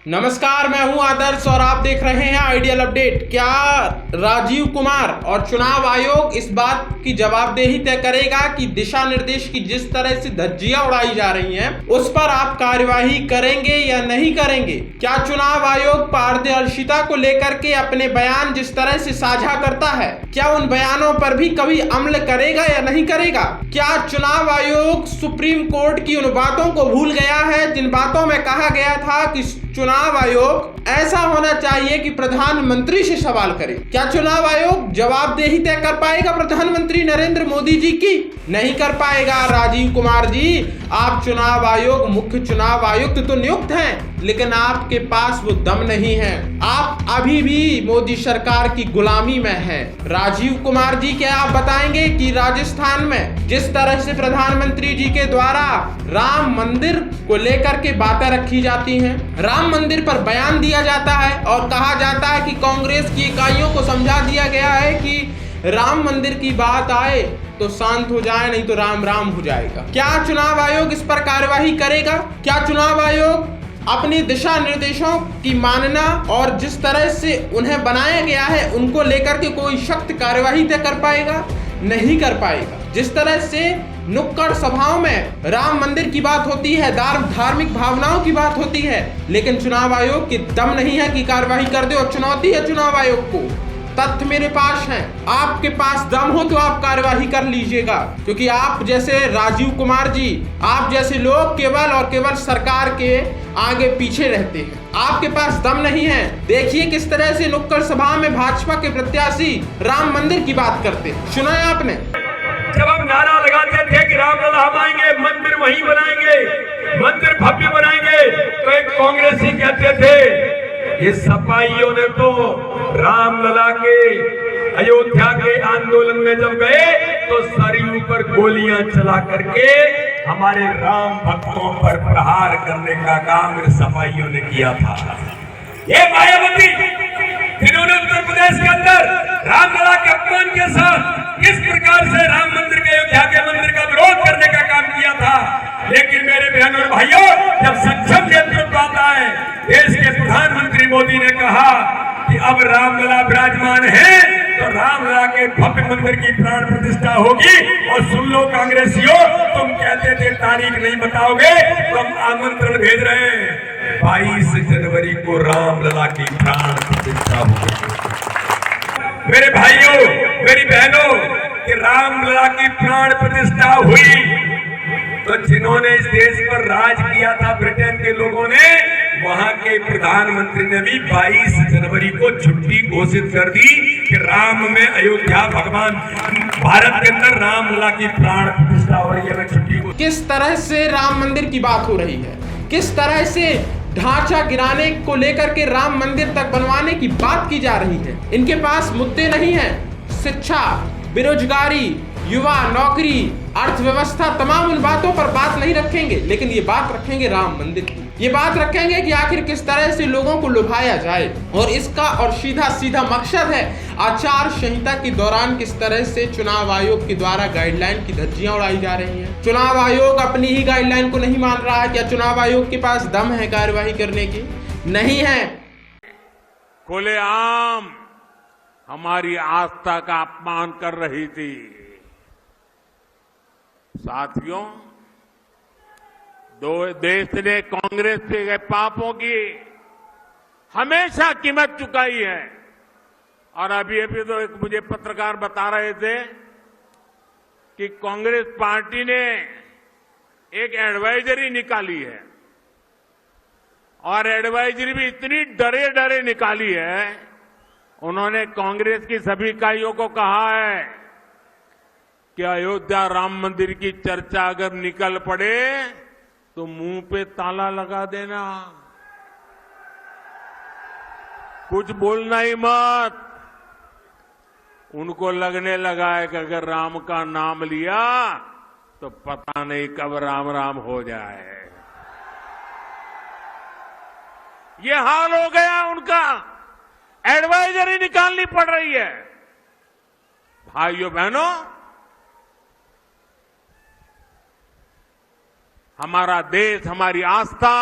नमस्कार, मैं हूं आदर्श और आप देख रहे हैं आइडियल अपडेट। क्या राजीव कुमार और चुनाव आयोग इस बात की जवाबदेही तय करेगा कि दिशा निर्देश की जिस तरह से धज्जियां उड़ाई जा रही हैं उस पर आप कार्यवाही करेंगे या नहीं करेंगे? क्या चुनाव आयोग पारदर्शिता को लेकर के अपने बयान जिस तरह से साझा करता है, क्या उन बयानों पर भी कभी अमल करेगा या नहीं करेगा? क्या चुनाव आयोग सुप्रीम कोर्ट की उन बातों को भूल गया है जिन बातों में कहा गया था कि चुनाव आयोग ऐसा होना चाहिए कि प्रधानमंत्री से सवाल करे? क्या चुनाव आयोग जवाबदेही तय कर पाएगा प्रधानमंत्री नरेंद्र मोदी जी की? नहीं कर पाएगा। राजीव कुमार जी, आप चुनाव आयोग मुख्य चुनाव आयुक्त तो नियुक्त हैं, लेकिन आपके पास वो दम नहीं है। आप अभी भी मोदी सरकार की गुलामी में हैं। राजीव कुमार जी, क्या आप बताएंगे कि राजस्थान में जिस तरह से प्रधानमंत्री जी के द्वारा राम मंदिर को लेकर के बातें रखी जाती हैं, राम मंदिर पर बयान दिया जाता है और कहा जाता है कि कांग्रेस की इकाइयों को समझा दिया गया है कि राम मंदिर की बात आए तो शांत हो जाए, नहीं तो राम राम हो जाएगा। क्या चुनाव आयोग इस पर कार्यवाही करेगा? क्या चुनाव आयोग अपने दिशा निर्देशों की मानना और जिस तरह से उन्हें बनाया गया है उनको लेकर के कोई सख्त कार्यवाही तय कर पाएगा? नहीं कर पाएगा। जिस तरह से नुक्कड़ सभाओं में राम मंदिर की बात होती है, धार्मिक भावनाओं की बात होती है, लेकिन चुनाव आयोग की दम नहीं है कि कार्यवाही कर दे। और चुनौती है चुनाव आयोग को, तथ्य मेरे पास हैं। आपके पास दम हो तो आप कार्यवाही कर लीजिएगा, क्योंकि आप जैसे राजीव कुमार जी, आप जैसे लोग केवल और केवल सरकार के आगे पीछे रहते हैं। आपके पास दम नहीं है। देखिए किस तरह से नुक्कड़ सभा में भाजपा के प्रत्याशी राम मंदिर की बात करते हैं। सुना है आपने? जब हम नारा लगाते थे कि रामलला हम आएंगे, मंदिर वहीं बनाएंगे, मंदिर भव्य बनाएंगे, तो एक कांग्रेसी कहते थे ये सपाइयों ने तो रामलला के अयोध्या के आंदोलन में जब गए तो सरयू पर गोलियां चला करके हमारे राम भक्तों पर प्रहार करने का काम इन सपाइयों ने किया था। ये मायावती जिन्होंने उत्तर प्रदेश के अंदर रामलला के अपमान के साथ किस प्रकार से राम मंदिर के अयोध्या के मंदिर का विरोध करने का काम किया था, लेकिन मेरे बहनों और भाइयों, जब सक्षम नेतृत्व आता है, देश के प्रधानमंत्री मोदी ने कहा कि अब रामलला विराजमान है तो रामलला के भव्य मंदिर की प्राण प्रतिष्ठा होगी। और सुन लो कांग्रेसियों, तुम कहते थे तारीख नहीं बताओगे, तो हम आमंत्रण भेज रहे हैं। 22 जनवरी को रामलला की प्राण प्रतिष्ठा होगी। मेरे भाइयों, मेरी बहनों, कि रामलला की प्राण प्रतिष्ठा हुई तो जिन्होंने इस देश पर राज किया था ब्रिटेन के लोगों ने, वहां के प्रधानमंत्री ने भी 22 जनवरी को छुट्टी घोषित कर दी कि राम में अयोध्या भगवान भारत के अंदर रामलला की प्राण प्रतिष्ठा हो रही है, छुट्टी को। किस तरह से राम मंदिर की बात हो रही है, किस तरह से ढांचा गिराने को लेकर के राम मंदिर तक बनवाने की बात की जा रही है। इनके पास मुद्दे नहीं हैं। शिक्षा, बेरोजगारी, युवा, नौकरी, अर्थव्यवस्था, तमाम उन बातों पर बात नहीं रखेंगे, लेकिन ये बात रखेंगे राम मंदिर की। ये बात रखेंगे कि आखिर किस तरह से लोगों को लुभाया जाए, और इसका और सीधा मकसद है आचार संहिता के दौरान किस तरह से चुनाव आयोग के द्वारा गाइडलाइन की धज्जियां उड़ाई जा रही हैं। चुनाव आयोग अपनी ही गाइडलाइन को नहीं मान रहा है। क्या चुनाव आयोग के पास दम है कार्यवाही करने की? नहीं है। खुलेआम हमारी आस्था का अपमान कर रही थी। साथियों, देश ने कांग्रेस के पापों की हमेशा कीमत चुकाई है। और अभी तो एक मुझे पत्रकार बता रहे थे कि कांग्रेस पार्टी ने एक एडवाइजरी निकाली है, और एडवाइजरी भी इतनी डरे निकाली है। उन्होंने कांग्रेस की सभी इकाइयों को कहा है कि अयोध्या राम मंदिर की चर्चा अगर निकल पड़े तो मुंह पे ताला लगा देना, कुछ बोलना ही मत। उनको लगने लगा है कि अगर राम का नाम लिया तो पता नहीं कब राम राम हो जाए। ये हाल हो गया उनका, एडवाइजरी निकालनी पड़ रही है। भाइयों बहनों, हमारा देश, हमारी आस्था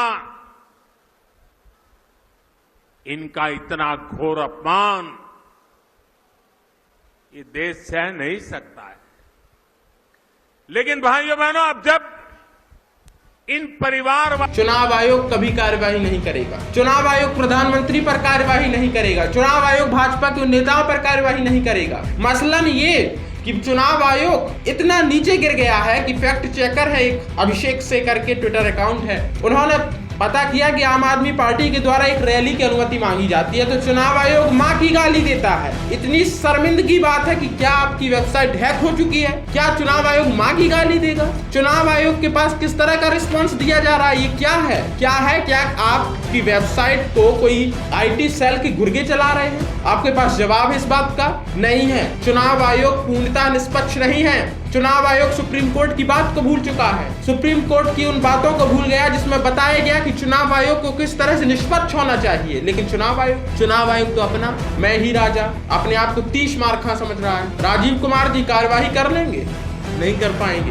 इनका इतना घोर अपमान ये देश सह नहीं सकता है। लेकिन भाइयों बहनों, अब जब इन परिवार चुनाव आयोग कभी कार्यवाही नहीं करेगा, चुनाव आयोग प्रधानमंत्री पर कार्यवाही नहीं करेगा, चुनाव आयोग भाजपा के नेताओं पर कार्यवाही नहीं करेगा। मसलन ये कि चुनाव आयोग इतना नीचे गिर गया है कि फैक्ट चेकर है एक अभिषेक से करके ट्विटर अकाउंट है, उन्होंने पता किया कि आम आदमी पार्टी के द्वारा एक रैली की अनुमति मांगी जाती है तो चुनाव आयोग मां की गाली देता है। इतनी शर्मिंदगी बात है कि क्या आपकी वेबसाइट हैक हो चुकी है? क्या चुनाव आयोग मां की गाली देगा? चुनाव आयोग के पास किस तरह का रिस्पांस दिया जा रहा है? ये क्या है? क्या आपकी वेबसाइट को कोई IT सेल के गुर्गे चला रहे हैं? आपके पास जवाब है इस बात का? नहीं है। चुनाव आयोग पूर्णतः निष्पक्ष नहीं है। चुनाव आयोग सुप्रीम कोर्ट की बात को भूल चुका है, सुप्रीम कोर्ट की उन बातों को भूल गया जिसमें बताया गया कि चुनाव आयोग को किस तरह से निष्पक्ष होना चाहिए। लेकिन चुनाव आयोग तो अपना मैं ही राजा, अपने आप को 30 मार खा समझ रहा है। राजीव कुमार जी कार्यवाही कर लेंगे? नहीं कर पाएंगे।